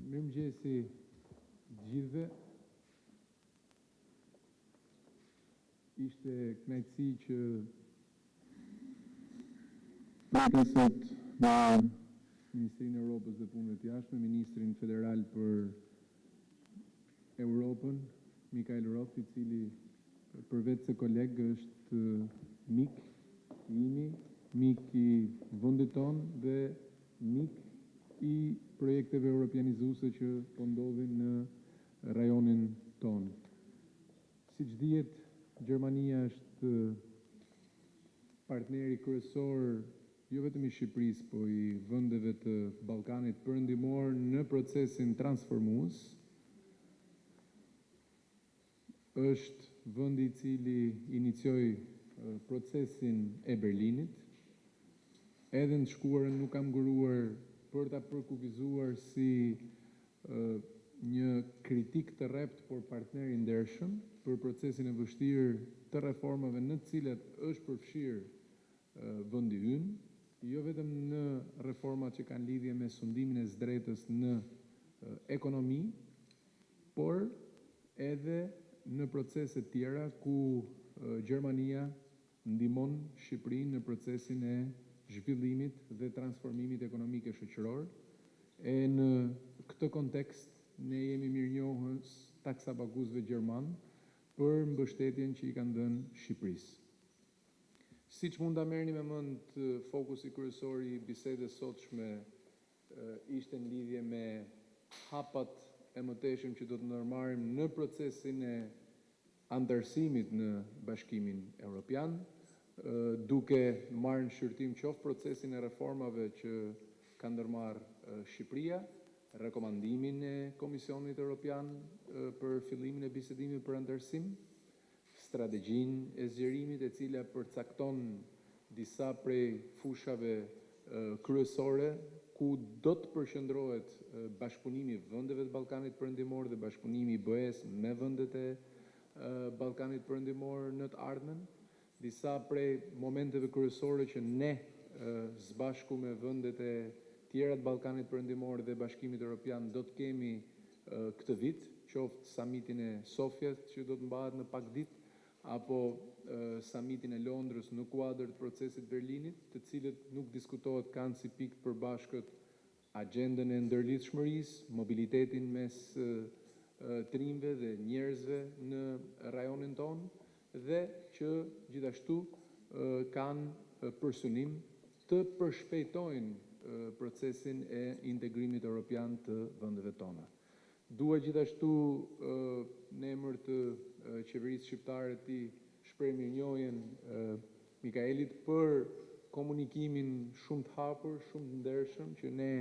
Mirëmëngjesi gjithëve. Ishte kënaqësi që prekim sot në Ministrinë e Europës dhe Punëve të Jashtme, Ministrin Federal për Europën, Mikael Roth, I cili përveç se kolegë është mik I imi, mik I vendit tonë dhe mik I projekteve europianizuese që po ndodhin në rajonin tonë. Siç dihet, Gjermania është partneri kryesor jo vetëm I Shqipërisë, po I vendeve të Ballkanit Perëndimor në procesin transformues. Është vendi I cili inicioi procesin e Berlinit. Edhe në shkuarën nuk kam nguruar për ta përkufizuar si një kritik të rrept, por partner I ndershëm për procesin e vështirë të reformave në të cilat është përfshirë vendi ynë, jo vetëm në reformat që kanë lidhje me sundimin e zdretës në ekonomi, por edhe në procese tjera ku Gjermania ndihmon Shqipërinë në procesin e zhvillimit dhe transformimit ekonomik e shoqëror. E në këtë kontekst ne jemi mirënjohës taksapaguesve gjerman për mbështetjen që I kanë dhënë Shqipërisë. Siç mund ta merrni me mend, fokusi kryesor I bisedës sotshme ishte në lidhje me hapat e mëtejshëm që do të ndërmarrim në procesin e antarësimit në Bashkimin Evropian, duke marrë në shqyrtim qoftë procesin e reformave që ka ndërmarrë Shqipëria, rekomandimin e Komisionit Evropian për fillimin e bisedimit për antarësim, strategjinë e zgjerimit e cila përcakton disa prej fushave kryesore ku do të përqendrohet bashkëpunimi I vendeve të Ballkanit Perëndimor dhe bashkëpunimi I BE-s me vendet e Ballkanit Perëndimor në të ardhmen, disa prej momenteve kryesore që ne së bashku me vendet e tjera të Ballkanit Perëndimor dhe Bashkimit Evropian do të kemi këtë vit, qoftë samitin e Sofjat që do të mbahet në pak ditë, apo samitin e Londrës në kuadër të procesit Berlinit, të cilët nuk diskutohet kanë si pikë të përbashkët agjendën e ndërlidhshmërisë, mobilitetin mes trimve dhe njerëzve në rajonin tonë, dhe që gjithashtu kanë përsynim të përshpejtojnë procesin e integrimit evropian të vendeve tona. Dua gjithashtu në emër të qeverisë shqiptare të shpreh mirënjohjen Mikaelit për komunikimin shumë të hapur, shumë të ndershëm që ne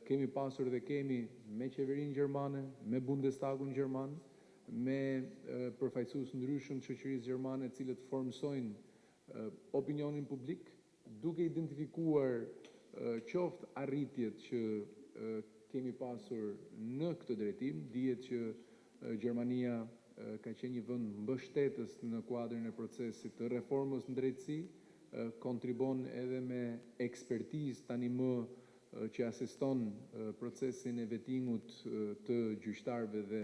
kemi pasur dhe kemi me qeverinë gjermane, me Bundestagun gjerman, me përfaqësues ndryshëm të shoqërisë gjermane, të cilët formsojnë opinionin publik, duke identifikuar qoftë arritjet që kemi pasur në këtë drejtim. Dihet që Gjermania ka qenë një vend mbështetës në kuadrin e procesit të reformës në drejtësi, kontribon edhe me ekspertizë tani më që asiston procesin e vetingut të gjyqtarëve dhe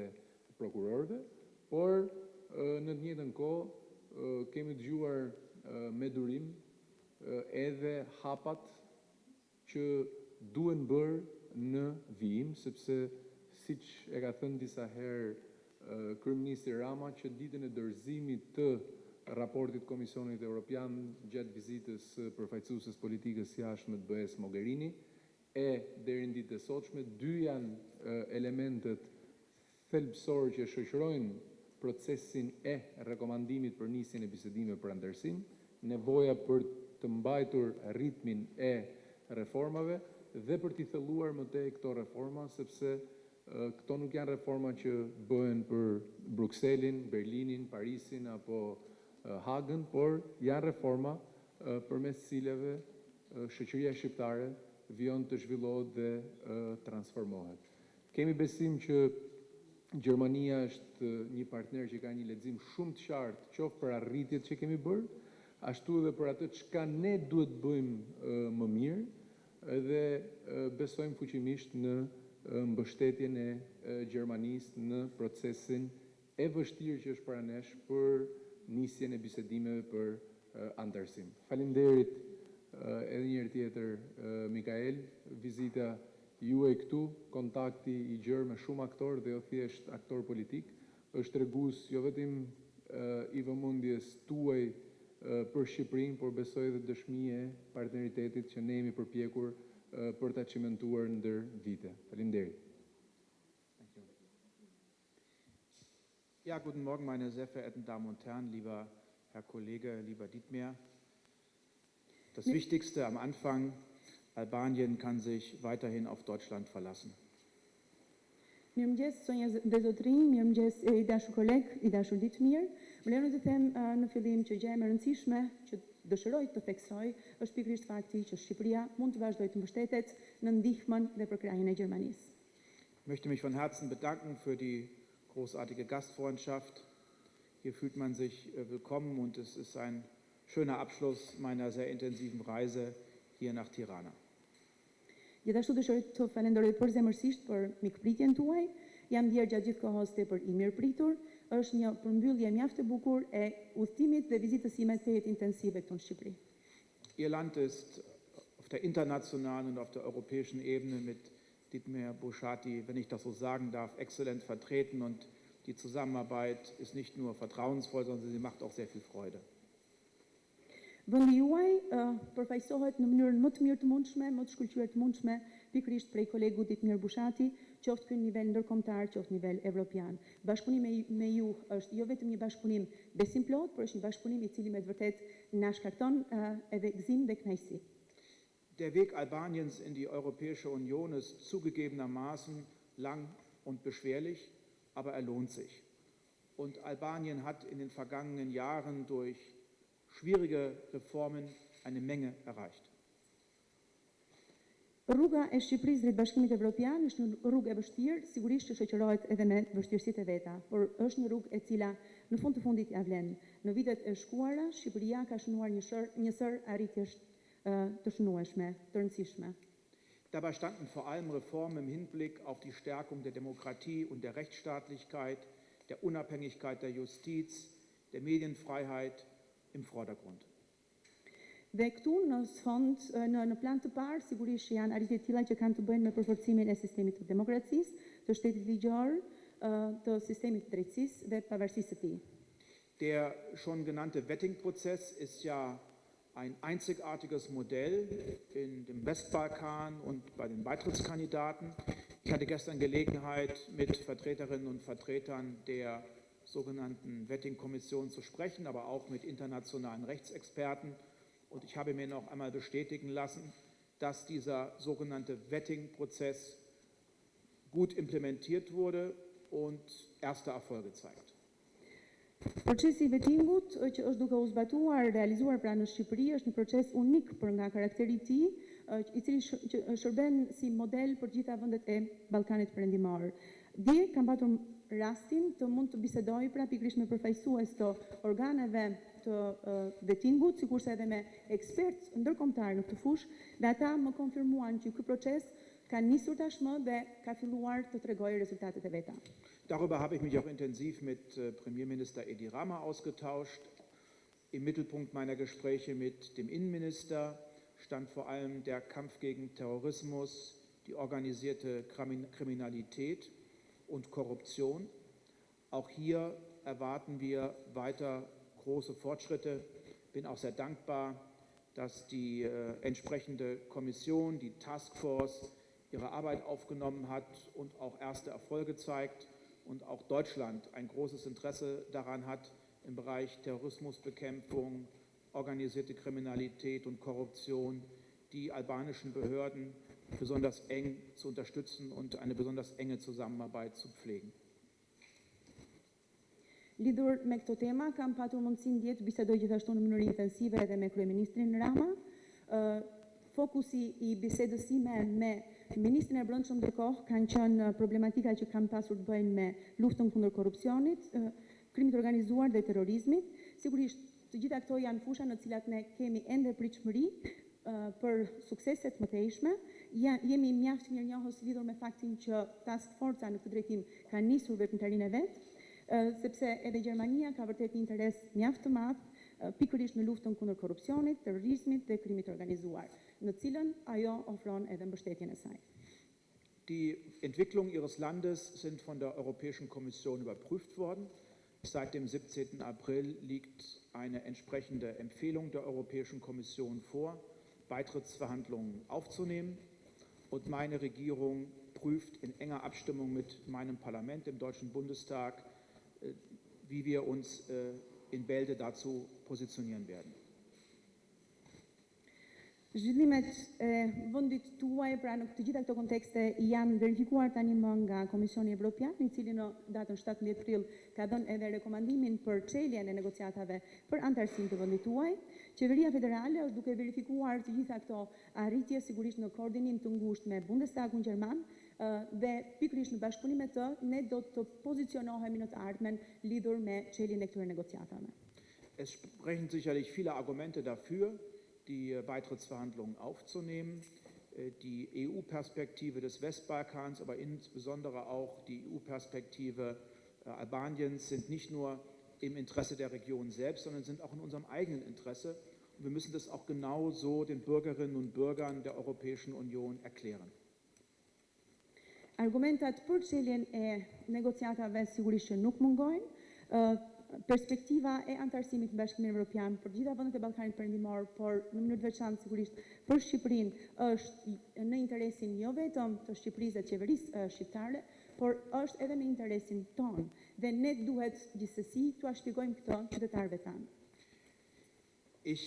prokurorëve, por në të njëjtën kohë kemi dëgjuar me durim edhe hapat që duhen bërë në vijim, sepse siç e ka thënë disa herë kryeministri Rama që ditën e dorëzimit të raportit Komisionit Evropian gjatë vizitës përfaqësueses politikës jashtme të BE-s Mogherini e deri në ditën e sotshme, dy janë elementet thelbësor që shoqërojnë procesin e rekomandimit për nisjen e bisedimeve për antarësim, nevoja për të mbajtur ritmin e reformave dhe për t'i thelluar më tej këto reforma, sepse këto nuk janë reforma që bëhen për Brukselin, Berlinin, Parisin apo Hagën, por janë reforma përmes cilave shoqëria shqiptare vijon të zhvillohet dhe transformohet. Kemi besim që Gjermania është një partner që ka një lexim shumë të qartë, qoftë për arritjet që kemi bërë, ashtu edhe për atë çka ne duhet bëjmë më mirë, dhe besojmë fuqimisht në mbështetjen e Gjermanisë në procesin e vështirë që është para nesh për nisjen e bisedimeve për antarësim. Faleminderit edhe një herë tjetër Mikael, vizita juaj këtu, kontakti I gjerë me shumë aktor dhe jo thjesht aktor politik, është tregues jo vetëm I vëmendjes tuaj për Shqipërinë, por besoj edhe dëshmi e partneritetit që ne jemi përpjekur për ta cimentuar ndër vite. Faleminderit. Ja, guten Morgen, meine sehr verehrten Damen und Herren, lieber Herr Kollege, lieber Dietmar. Das Wichtigste am Anfang, Albanien kann sich weiterhin auf Deutschland verlassen. Mirëmëngjes, Sonja dhe Zotrinj, mirëmëngjes I dashur koleg, I dashur Dietmar. Më lejoni të them në fillim që gjë e rëndësishme që dëshiroj të theksoj është pikërisht fakti që Shqipëria mund të vazhdojë të mbështetet në ndihmën dhe përkrahjen e Gjermanisë. Ich möchte mich von Herzen bedanken für die großartige Gastfreundschaft. Hier fühlt man sich willkommen und es ist ein schöner Abschluss meiner sehr intensiven Reise hier nach Tirana. Gjithashtu dëshiroj të falenderoj përzemërsisht për mikpritjen tuaj. Jam ndjer gjatë gjithë kohës tepër I mirëpritur. Është një përmbyllje mjaft e bukur e udhëtimit dhe vizitës sime të jetë intensive këtu në Shqipëri. Ihr Land ist auf der internationalen und auf der europäischen Ebene mit Dietmar Bushati, wenn ich das so sagen darf, exzellent vertreten und die Zusammenarbeit ist nicht nur vertrauensvoll, sondern sie macht auch sehr viel Freude. Vendi juaj përfaqësohet në mënyrën më të mirë të mundshme, më të shkëlqyer të mundshme, pikërisht prej kolegu Dietmar Bushati, qoftë ky në nivel ndërkombëtar, qoftë në nivel evropian. Bashkëpunimi me ju është jo vetëm një bashkëpunim besim plot, por është një bashkëpunim I cili me të vërtet na shkakton edhe gëzim dhe kënaqësi. Der Weg Albaniens in die Europäische Union ist zugegebenermaßen lang und beschwerlich, aber er lohnt sich. Und Albanien hat in den vergangenen Jahren durch schwierige Reformen eine Menge erreicht. Rruga e Shqipërisë drejt Bashkimit Evropian është një rrugë e vështirë, sigurisht që shoqërohet edhe me vështirësitë e veta, por është një rrugë e cila në fund të fundit ja vlen. Në vitet e shkuara, Shqipëria ka shënuar një sër arritjesh të shënueshme, të rëndësishme. Dabei standen vor allem Reformen im Hinblick auf die Stärkung der Demokratie und der Rechtsstaatlichkeit, der Unabhängigkeit der Justiz, der Medienfreiheit im Vordergrund. Dhe këtu në fond, në plan të parë, sigurisht janë arritje të tilla që kanë të bëjnë me përforcimin e sistemit të demokracisë, të shtetit ligjor, të sistemit të drejtësisë dhe pavarësisë së tij. Der schon genannte Vetting-Prozess ist ja ein einzigartiges Modell in dem Westbalkan und bei den Beitrittskandidaten. Ich hatte gestern Gelegenheit, mit Vertreterinnen und Vertretern der sogenannten Vetting-Kommission zu sprechen, aber auch mit internationalen Rechtsexperten. Und ich habe mir noch einmal bestätigen lassen, dass dieser sogenannte Vetting-Prozess gut implementiert wurde und erste Erfolge zeigt. Procesi I vettingut që është duke u zbatuar, realizuar pra në Shqipëri është një proces unik për nga karakteri I tij, I cili shërben si model për gjitha vendet e Ballkanit Perëndimor. Dje kam patur rastin të mund të bisedoj pra pikërisht me përfaqësues të organeve të vettingut, sikurse edhe me ekspertë ndërkombëtar në këtë fushë, dhe ata më konfirmuan që ky proces ka nisur tashmë dhe ka filluar të tregojë rezultatet e veta. Darüber habe ich mich auch intensiv mit Premierminister Edi Rama ausgetauscht. Im Mittelpunkt meiner Gespräche mit dem Innenminister stand vor allem der Kampf gegen Terrorismus, die organisierte Kriminalität und Korruption. Auch hier erwarten wir weiter große Fortschritte. Ich bin auch sehr dankbar, dass die entsprechende Kommission, die Taskforce, ihre Arbeit aufgenommen hat und auch erste Erfolge zeigt und auch Deutschland ein großes Interesse daran hat, im Bereich Terrorismusbekämpfung, organisierte Kriminalität und Korruption die albanischen Behörden besonders eng zu unterstützen und eine besonders enge Zusammenarbeit zu pflegen. Lidhur me këto tema, kam patur mundësinë dje të bisedoj gjithashtu në mënyrë intensive edhe me kryeministrin Rama. Fokusi I bisedës sime me ministrin e Brendshëm ndërkohë kanë qenë problematika që kanë pasur të bëjnë me luftën kundër korrupsionit, krimit organizuar dhe terrorizmit. Sigurisht, të gjitha këto janë fusha në të cilat ne kemi ende pritshmëri, për sukseset më tejshme. Jemi mjaft mirënjohës lidhur me faktin që task forca në këtë drejtim ka nisur veprimtarinë e vet, sepse edhe Gjermania ka vërtet një interes mjaft të madh pikërisht në luftën kundër korrupsionit, terrorizmit dhe krimit organizuar, në cilën ajo ofron edhe mbështetjen e saj. Die Entwicklungen Ihres Landes sind von der Europäischen Kommission überprüft worden. Seit dem 17. April liegt eine entsprechende Empfehlung der Europäischen Kommission vor, Beitrittsverhandlungen aufzunehmen. Und meine Regierung prüft in enger Abstimmung mit meinem Parlament, dem Deutschen Bundestag, wie wir uns in Bälde dazu positionieren werden. Zhvillimet e vendit tuaj, pra në të gjitha këto kontekste, janë verifikuar tani më nga Komisioni Evropian, i cili në datën 17 prill ka dhënë edhe rekomandimin për çeljen e negociatave për antarësinë të vendit tuaj. Qeveria federale është duke verifikuar të gjitha këto arritje, sigurisht në koordinim të ngushtë me Bundestagun gjerman, dhe pikërisht në bashkëpunim me të, ne do të pozicionohemi në të ardhmen lidhur me çeljen e këtyre negociatave. Es sprechen sicherlich viele Argumente dafür, die Beitrittsverhandlungen aufzunehmen. Die EU-Perspektive des Westbalkans, aber insbesondere auch die EU-Perspektive Albaniens sind nicht nur im Interesse der Region selbst, sondern sind auch in unserem eigenen Interesse. Und wir müssen das auch genau so den Bürgerinnen und Bürgern der Europäischen Union erklären. Argumentat për çeljen e negociatave sigurisht që nuk mungojnë. Perspektiva e antarësimit në Bashkimin Evropian për gjitha vendet e Ballkanit Perëndimor, por në mënyrë të veçantë sigurisht për Shqipërinë është në interesin jo vetëm të Shqipërisë dhe qeverisë shqiptare, por është edhe në interesin tonë dhe ne duhet gjithsesi t'ua shpjegojmë këtë qytetarëve tanë. Ich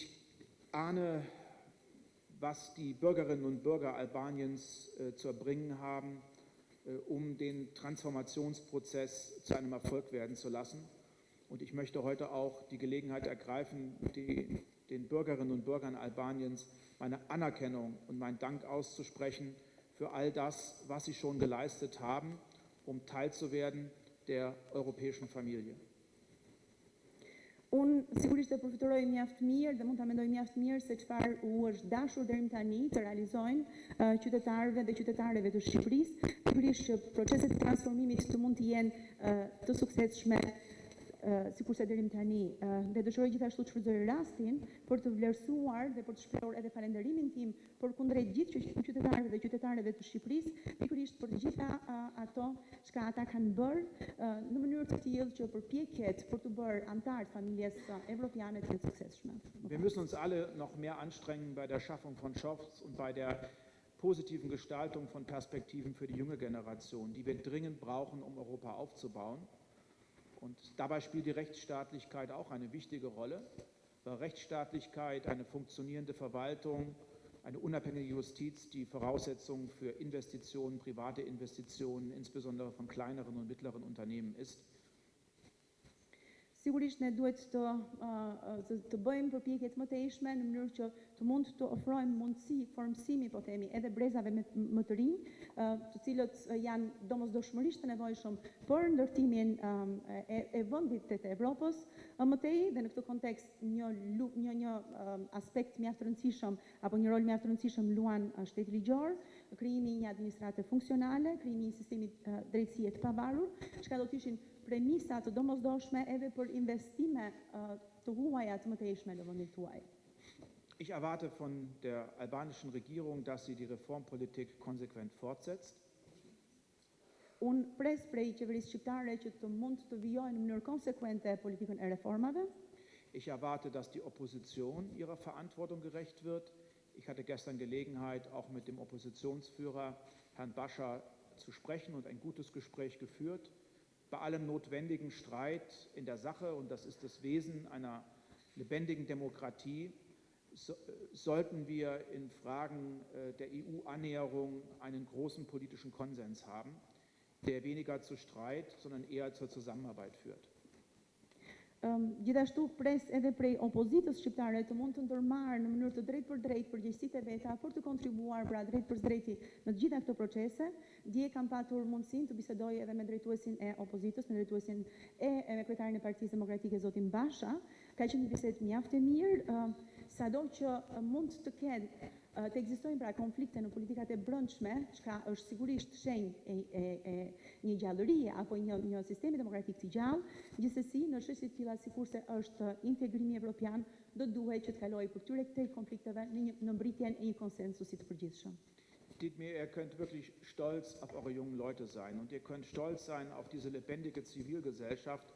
ahne, was die Bürgerinnen und Bürger Albaniens zu erbringen haben, den Transformationsprozess zu einem Erfolg werden zu lassen. Und ich möchte heute auch die Gelegenheit ergreifen, den Bürgerinnen und Bürgern Albaniens meine Anerkennung und meinen Dank auszusprechen für all das, was sie schon geleistet haben, um Teil zu werden der europäischen Familie. Unë sigurisht e përfituroj mjaft mirë dhe mund ta mendoj mjaft mirë se çfarë u është dashur deri tani të realizojnë qytetarëve dhe qytetarëve të Shqipërisë, pikërisht që proceset e transformimit të mund të jenë të suksesshme sikurse deri tani, dhe dëshiroj gjithashtu të shfrytëzoj rastin për të vlerësuar dhe për të shprehur edhe falënderimin tim për kundrejt gjithë qytetarëve dhe qytetarëve të Shqipërisë, pikërisht për të gjitha ato çka ata kanë bërë në mënyrë të tillë që përpjekjet për të bërë antar të familjes evropiane të jenë suksesshme. Wir müssen uns alle noch mehr anstrengen bei der Schaffung von Jobs und bei der positiven Gestaltung von Perspektiven für die junge Generation, die wir dringend brauchen, um Europa aufzubauen. Und dabei spielt die Rechtsstaatlichkeit auch eine wichtige Rolle, weil Rechtsstaatlichkeit, eine funktionierende Verwaltung, eine unabhängige Justiz die Voraussetzung für Investitionen, private Investitionen, insbesondere von kleineren und mittleren Unternehmen ist. Sigurisht ne duhet të bëjmë përpjekje të mëtejshme në mënyrë që të mund të ofrojmë mundësi formësimi, po themi, edhe brezave më të rinj, të cilët janë domosdoshmërisht të nevojshëm për ndërtimin e vendit të Evropës mëtej, dhe në këtë kontekst një aspekt mjaft rëndësishëm apo një rol mjaft rëndësishëm luan shteti ligjor, krijimi i një administrate funksionale, krijimi i një sistemi drejtësie të pavarur, çka do të ishin premisa të domosdoshme edhe për investime të huaja të mëtejshme në vendin tuaj. Ich erwarte von der albanischen Regierung, dass sie die Reformpolitik konsequent fortsetzt. Unë pres prej qeverisë shqiptare që të mund të vijojë në mënyrë konsekvente politikën e reformave. Ich erwarte, dass die Opposition ihrer Verantwortung gerecht wird. Ich hatte gestern Gelegenheit, auch mit dem Oppositionsführer Herrn Bascha zu sprechen und ein gutes Gespräch geführt. Bei allem notwendigen Streit in der Sache, und das ist das Wesen einer lebendigen Demokratie, sollten wir in Fragen der EU-Annäherung einen großen politischen Konsens haben, der weniger zu Streit, sondern eher zur Zusammenarbeit führt. Gjithashtu pres edhe prej opozitës shqiptare të mund të ndërmarrë në mënyrë të drejtë për drejtë përgjegjësitë e veta për të kontribuar pra drejt për drejti në të gjitha këto procese. Dje kam patur mundësinë të bisedoj edhe me drejtuesin e opozitës, me drejtuesin me kryetarin e Partisë Demokratike zotin Basha. Ka qenë një bisedë mjaft e mirë. sado që mund të ketë të ekzistojnë pra konflikte në politikat e brendshme, çka është sigurisht shenjë e një gjallërie apo një sistemi demokratik të gjallë, gjithsesi në çështje të tilla sikurse është integrimi evropian, do duhet që të kalojë për këtyre këtej konflikteve në mbritjen e një konsensusi të përgjithshëm. Dietmar, ihr könnt wirklich stolz auf eure jungen Leute sein und ihr könnt stolz sein auf diese lebendige Zivilgesellschaft.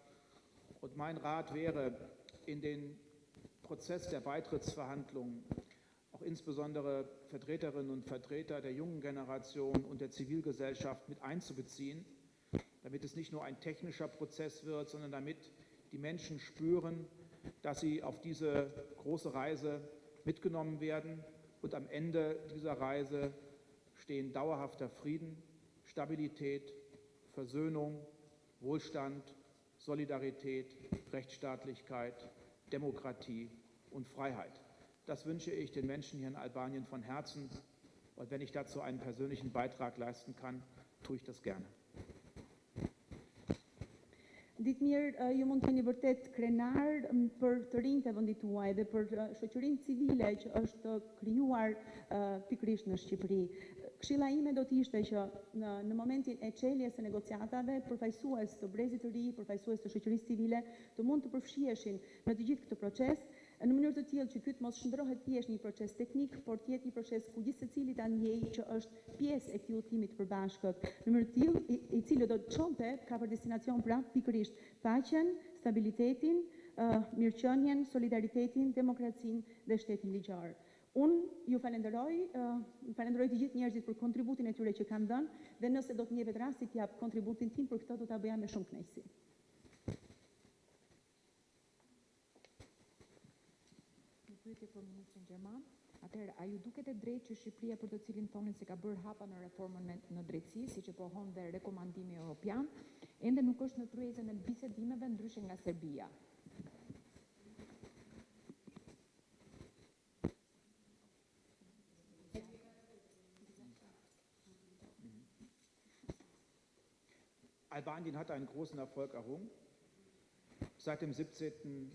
Und mein Rat wäre, in den Prozess der Beitrittsverhandlungen auch insbesondere Vertreterinnen und Vertreter der jungen Generation und der Zivilgesellschaft mit einzubeziehen, damit es nicht nur ein technischer Prozess wird, sondern damit die Menschen spüren, dass sie auf diese große Reise mitgenommen werden und am Ende dieser Reise stehen dauerhafter Frieden, Stabilität, Versöhnung, Wohlstand, Solidarität, Rechtsstaatlichkeit, Demokratie und Freiheit. Das wünsche ich den Menschen hier in Albanien von Herzen. Und wenn ich dazu einen persönlichen Beitrag leisten kann, tue ich das gerne. Dietmar, ju mund të jeni vërtet krenar për të rinjtë e vendit tuaj dhe për shoqërinë civile që është krijuar pikërisht në Shqipëri. Këshilla ime do të ishte që në momentin e çeljes së negociatave, përfaqësues të brezit të ri, përfaqësues të shoqërisë civile, të mund të përfshiheshin në të gjithë këtë proces, në mënyrë të tillë që ky të mos shndrohet thjesht një proces teknik, por të jetë një proces ku gjithë secili ta ndjejë që është pjesë e këtij udhëtimi të përbashkët, në mënyrë të tillë i cili do të çonte ka për destinacion pra pikërisht paqen, stabilitetin, mirëqenien, solidaritetin, demokracinë dhe shtetin ligjor. Unë ju falenderoj të gjithë njerëzit për kontributin e tyre që kanë dhënë dhe nëse do të më jepet rasti të jap kontributin tim për këtë do ta bëja me shumë kënaqësi. Pyetje për ministrin gjerman. Atëherë, a ju duket e drejtë që Shqipëria, për të cilin thonin se ka bërë hapa në reformën në drejtësi, siç e pohon dhe rekomandimi evropian, ende nuk është në tryezën e bisedimeve ndryshe nga Serbia? Albanien hat einen großen Erfolg errungen. Seit dem 17.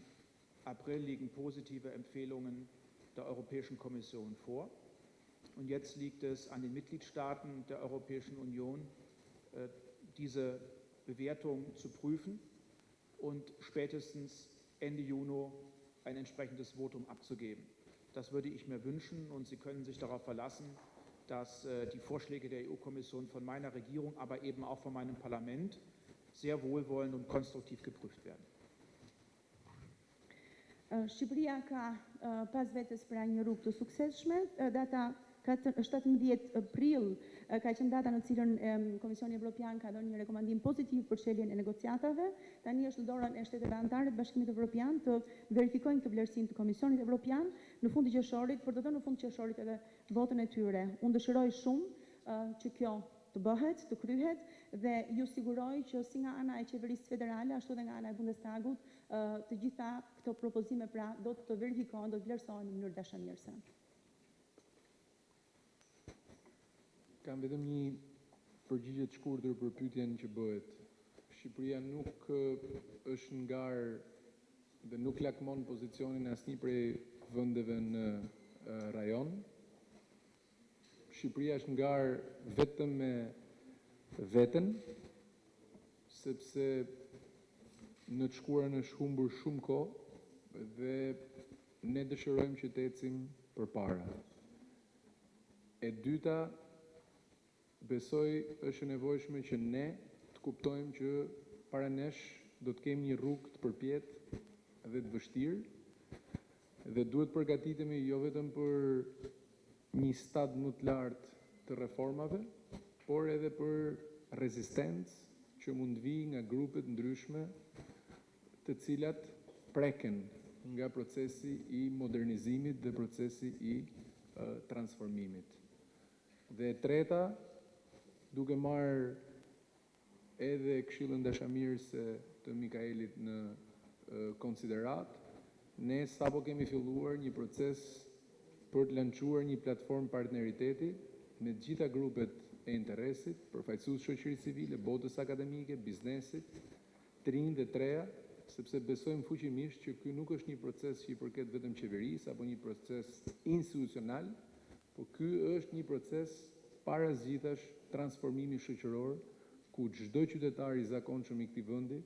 April liegen positive Empfehlungen der Europäischen Kommission vor. Und jetzt liegt es an den Mitgliedstaaten der Europäischen Union, diese Bewertung zu prüfen und spätestens Ende Juni ein entsprechendes Votum abzugeben. Das würde ich mir wünschen und Sie können sich darauf verlassen, dass die Vorschläge der EU-Kommission von meiner Regierung, aber eben auch von meinem Parlament sehr wohlwollend und konstruktiv geprüft werden. Shqipëria ka pas vetes pra një rrugë të suksesshme. Data 17 prill ka qenë data në cilën Komisioni Evropian ka dhënë një rekomandim pozitiv për çeljen e negociatave. Tani është në dorën e shteteve anëtare të Bashkimit Evropian të verifikojnë këtë vlerësim të Komisionit Evropian në fund të qershorit, për të dhënë në fund të qershorit edhe votën e tyre. Unë dëshiroj shumë që kjo të bëhet, të kryhet dhe ju siguroj që si nga ana e qeverisë federale, ashtu dhe nga ana e Bundestagut, të gjitha këto propozime pra do të verifikohen, do të vlerësohen në mënyrë dashamirëse. Kam vetëm një përgjigje të shkurtër për pyetjen që bëhet. Shqipëria nuk është ngar dhe nuk lakmon pozicionin e asnjë prej vendeve në rajon. Shqipëria është ngar vetëm me veten, sepse në të shkuarën është humbur shumë kohë dhe ne dëshirojmë që të ecim përpara. E dyta, besoj është e nevojshme që ne të kuptojmë që para nesh do të kemi një rrugë të përpjetë dhe të vështirë dhe duhet përgatitemi jo vetëm për një stad më të lartë të reformave, por edhe për rezistencë që mund vijë nga grupet ndryshme të cilat preken nga procesi i modernizimit dhe procesi i transformimit. Dhe e treta, duke marrë edhe këshillën dashamirëse të Mikaelit në konsiderat, ne sapo kemi filluar një proces për të lançuar një platformë partneriteti me të gjitha grupet e interesit, përfaqësues shoqërisë civile, botës akademike, biznesit, të rinj dhe treja, sepse besojmë fuqimisht që ky nuk është një proces që i përket vetëm qeverisë apo një proces institucional, por ky është një proces parazgjithash transformimi shoqëror, ku çdo qytetar i zakonshëm i këtij vendi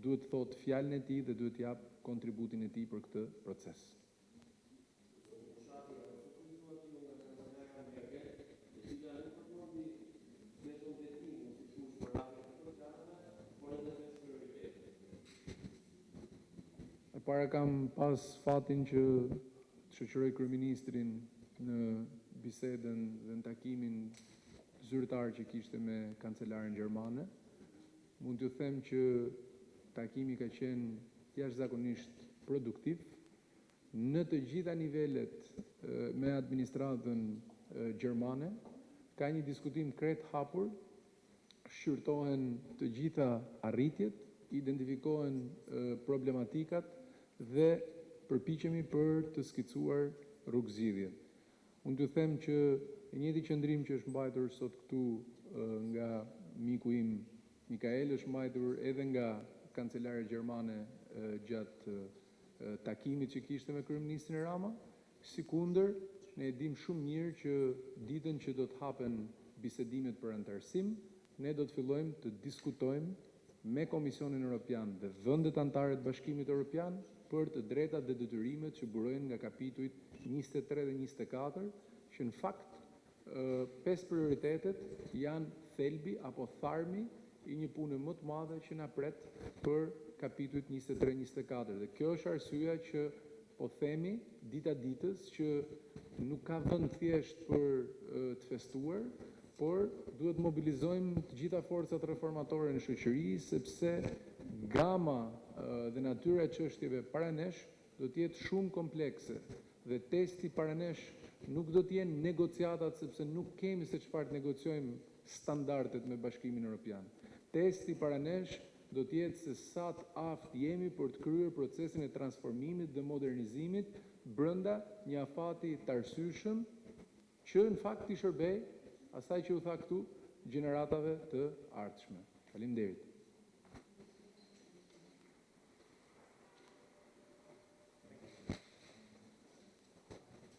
duhet të thotë fjalën e tij dhe duhet të jap kontributin e tij për këtë proces. Para kam pas fatin që të shoqëroj kryeministrin në bisedën dhe në takimin zyrtar që kishte me kancelaren gjermane. Mund t'ju them që takimi ka qenë jashtëzakonisht produktiv në të gjitha nivelet me administratën gjermane. Ka një diskutim krejt hapur, shqyrtohen të gjitha arritjet, identifikohen problematikat dhe përpiqemi për të skicuar rrugëzidhje. Unë t'ju them që e njëjti qëndrim që është mbajtur sot këtu nga miku im Mikael është mbajtur edhe nga kancelare gjermane gjatë takimit që kishte me kryeministrin Rama. Sikundër, ne e dim shumë mirë që ditën që do të hapen bisedimet për antarësim, ne do të fillojmë të diskutojmë me Komisionin Evropian dhe vendet anëtare të Bashkimit Evropian për të drejtat dhe detyrimet që burojnë nga kapitujt 23 dhe 24, që në fakt 5 prioritetet janë thelbi apo tharmi i një pune më të madhe që na pret për kapitujt 23-24. Dhe kjo është arsyeja që po themi dita ditës që nuk ka vend thjesht për të festuar, por duhet mobilizojmë të gjitha forcat reformatore në shoqëri, sepse gama dhe natyra e çështjeve para nesh do të jetë shumë komplekse dhe testi para nesh nuk do të jenë negociatat, sepse nuk kemi se çfarë të negociojmë standardet me Bashkimin Evropian. Testi para nesh do të jetë se sa të aftë jemi për të kryer procesin e transformimit dhe modernizimit brenda një afati të arsyeshëm që në fakt i shërbej asaj që u tha këtu, gjeneratave të ardhshme. Faleminderit.